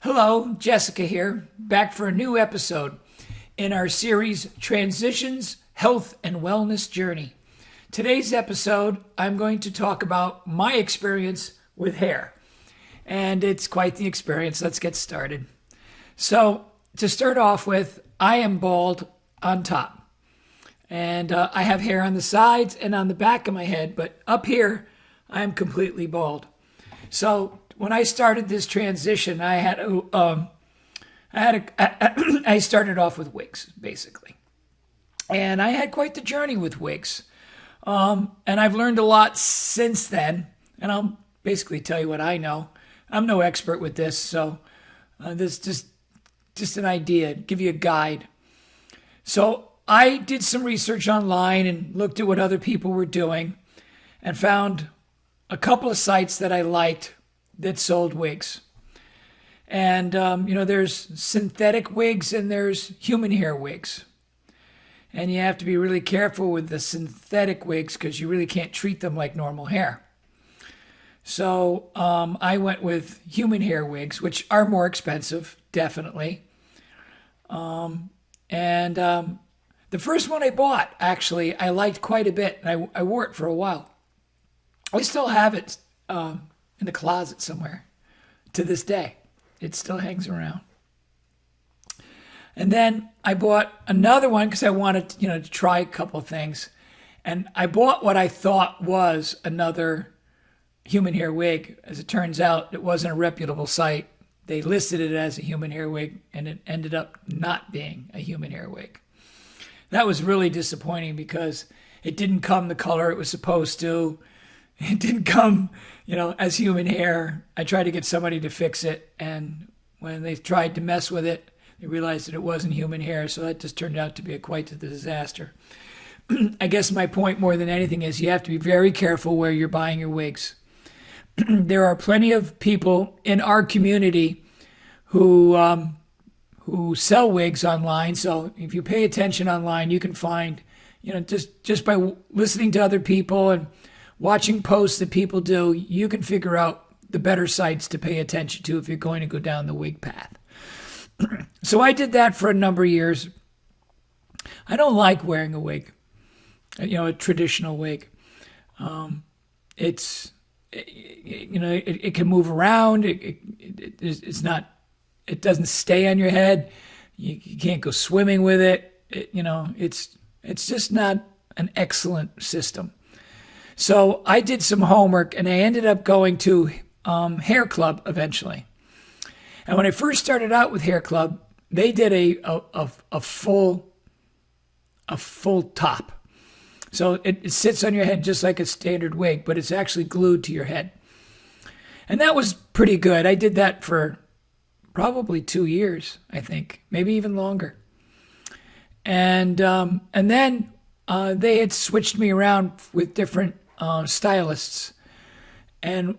Hello, Jessica here, back for a new episode in our series Transitions, Health and Wellness Journey. Today's episode, I'm going to talk about my experience with hair. And it's quite the experience. Let's get started. So, to start off with, I am bald on top. And I have hair on the sides and on the back of my head, but up here, I am completely bald. So, when I started this transition, I started off with wigs, basically. And I had quite the journey with wigs. And I've learned a lot since then. And I'll basically tell you what I know. I'm no expert with this, so this is just an idea, give you a guide. So I did some research online and looked at what other people were doing and found a couple of sites that I liked that sold wigs. And, there's synthetic wigs and there's human hair wigs. And you have to be really careful with the synthetic wigs because you really can't treat them like normal hair. So I went with human hair wigs, which are more expensive, definitely. The first one I bought, actually, I liked quite a bit. And I wore it for a while. I still have it in the closet somewhere to this day. It still hangs around. And then I bought another one because I wanted, to try a couple of things. And I bought what I thought was another human hair wig. As it turns out, it wasn't a reputable site. They listed it as a human hair wig, and it ended up not being a human hair wig. That was really disappointing because it didn't come the color it was supposed to. It didn't come, as human hair. I tried to get somebody to fix it, and when they tried to mess with it, they realized that it wasn't human hair, so that just turned out to be quite a disaster. I guess my point more than anything is you have to be very careful where you're buying your wigs. There are plenty of people in our community who sell wigs online, so if you pay attention online, you can find, just by listening to other people and watching posts that people do, you can figure out the better sites to pay attention to if you're going to go down the wig path. So I did that for a number of years. I don't like wearing a wig, a traditional wig. It can move around. It doesn't stay on your head. You can't go swimming with it. It's just not an excellent system. So I did some homework and I ended up going to Hair Club eventually. And when I first started out with Hair Club, they did a full top. So it sits on your head just like a standard wig, but it's actually glued to your head. And that was pretty good. I did that for probably 2 years, I think, maybe even longer. And then they had switched me around with different stylists. And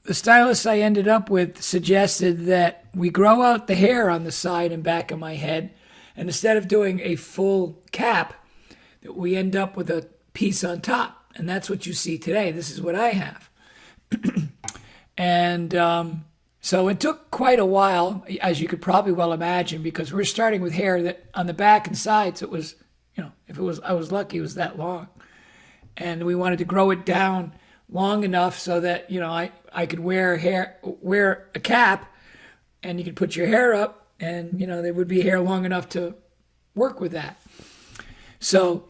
the stylist I ended up with suggested that we grow out the hair on the side and back of my head. And instead of doing a full cap, that we end up with a piece on top. And that's what you see today. This is what I have. And so it took quite a while, as you could probably well imagine, because we're starting with hair that on the back and sides, it was, I was lucky it was that long. And we wanted to grow it down long enough so that, I could wear a cap and you could put your hair up and, there would be hair long enough to work with that. So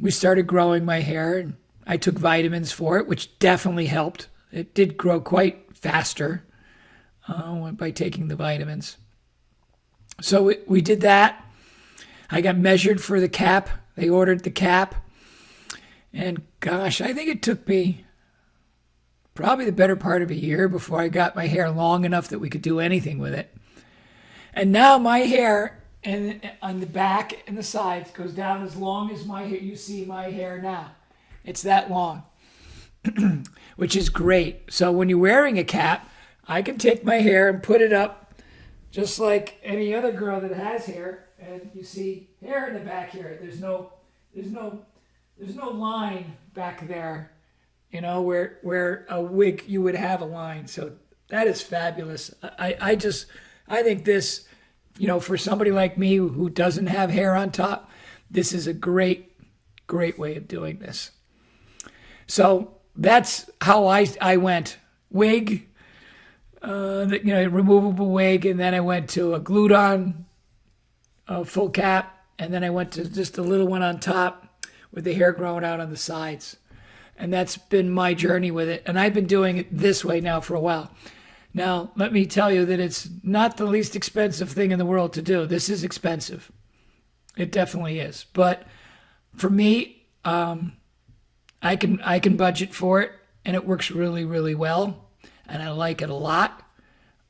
we started growing my hair and I took vitamins for it, which definitely helped. It did grow quite faster by taking the vitamins. So we did that. I got measured for the cap. They ordered the cap. And gosh, I think it took me probably the better part of a year before I got my hair long enough that we could do anything with it. And now my hair on the back and the sides goes down as long as my hair. You see my hair now. It's that long, which is great. So when you're wearing a cap, I can take my hair and put it up just like any other girl that has hair. And you see hair in the back here. There's no line back there, where a wig you would have a line. So That is fabulous. I think this, for somebody like me who doesn't have hair on top, this is a great way of doing this. So that's how I went. Wig, removable wig, and then I went to a glued-on full cap, and then I went to just a little one on top with the hair growing out on the sides. And that's been my journey with it. And I've been doing it this way now for a while. Now, let me tell you that it's not the least expensive thing in the world to do. This is expensive. It definitely is. But for me, I can budget for it, and it works really, really well. And I like it a lot.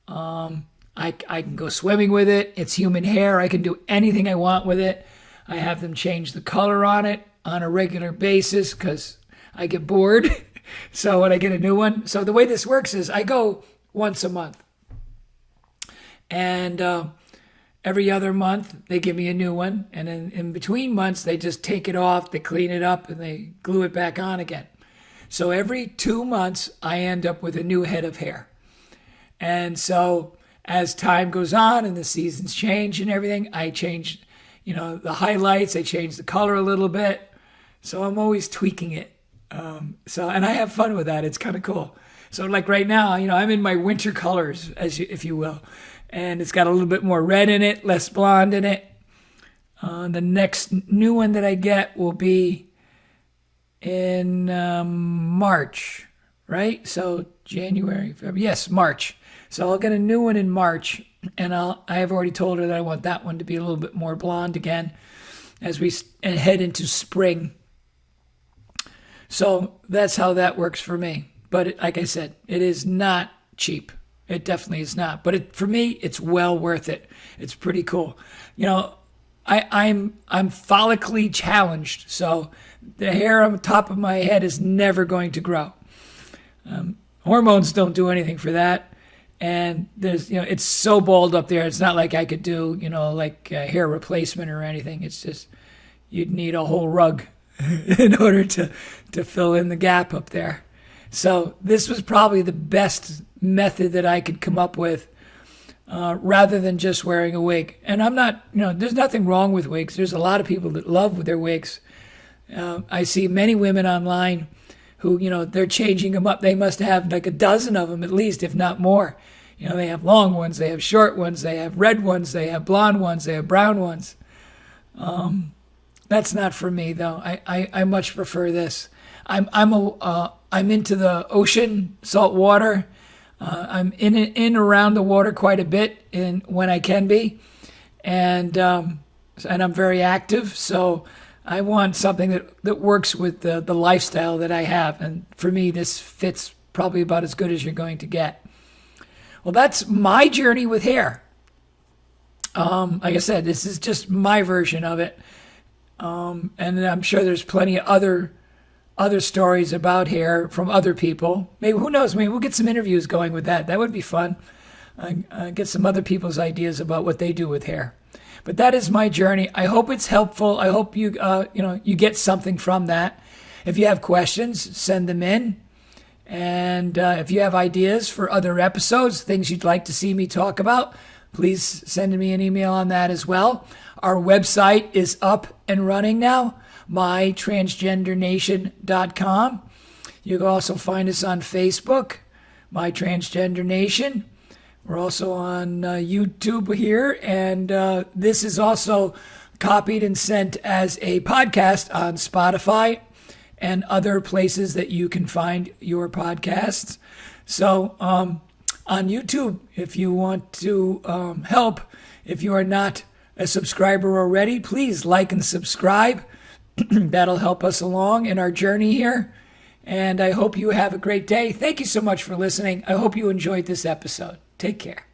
I can go swimming with it. It's human hair. I can do anything I want with it. I have them change the color on it on a regular basis because I get bored. So when I get a new one. So the way this works is I go once a month. And every other month, they give me a new one. And in between months, they just take it off, they clean it up, and they glue it back on again. So every 2 months, I end up with a new head of hair. And so as time goes on and the seasons change and everything, I change, the highlights, I change the color a little bit. So I'm always tweaking it. And I have fun with that. It's kind of cool. So like right now, I'm in my winter colors, if you will. And it's got a little bit more red in it, less blonde in it. The next new one that I get will be in March, right? So January, February, yes, March. So I'll get a new one in March, and I have already told her that I want that one to be a little bit more blonde again as we head into spring. So that's how that works for me. But like I said, it is not cheap. It definitely is not. But for me, it's well worth it. It's pretty cool. I'm follically challenged, so the hair on the top of my head is never going to grow. Hormones don't do anything for that. And there's, it's so bald up there. It's not like I could do, like hair replacement or anything. It's just, you'd need a whole rug in order to fill in the gap up there. So this was probably the best method that I could come up with, rather than just wearing a wig. And I'm not, there's nothing wrong with wigs. There's a lot of people that love their wigs. I see many women online who, they're changing them up. They must have like a dozen of them at least, if not more. They have long ones, they have short ones, they have red ones, they have blonde ones, they have brown ones. That's not for me though. I much prefer this. I'm into the ocean, salt water. I'm in around the water quite a bit when I can be, and I'm very active. So I want something that works with the lifestyle that I have, and for me, this fits probably about as good as you're going to get. Well, that's my journey with hair. Like I said, this is just my version of it, and I'm sure there's plenty of other stories about hair from other people. Maybe, who knows, maybe we'll get some interviews going with that. That would be fun. Get some other people's ideas about what they do with hair. But that is my journey. I hope it's helpful. I hope you get something from that. If you have questions, send them in. And if you have ideas for other episodes, things you'd like to see me talk about, please send me an email on that as well. Our website is up and running now, mytransgendernation.com. You can also find us on Facebook, My Transgender Nation. We're also on YouTube here, and this is also copied and sent as a podcast on Spotify and other places that you can find your podcasts. So on YouTube, if you want to help, if you are not a subscriber already, please like and subscribe. That'll help us along in our journey here. And I hope you have a great day. Thank you so much for listening. I hope you enjoyed this episode. Take care.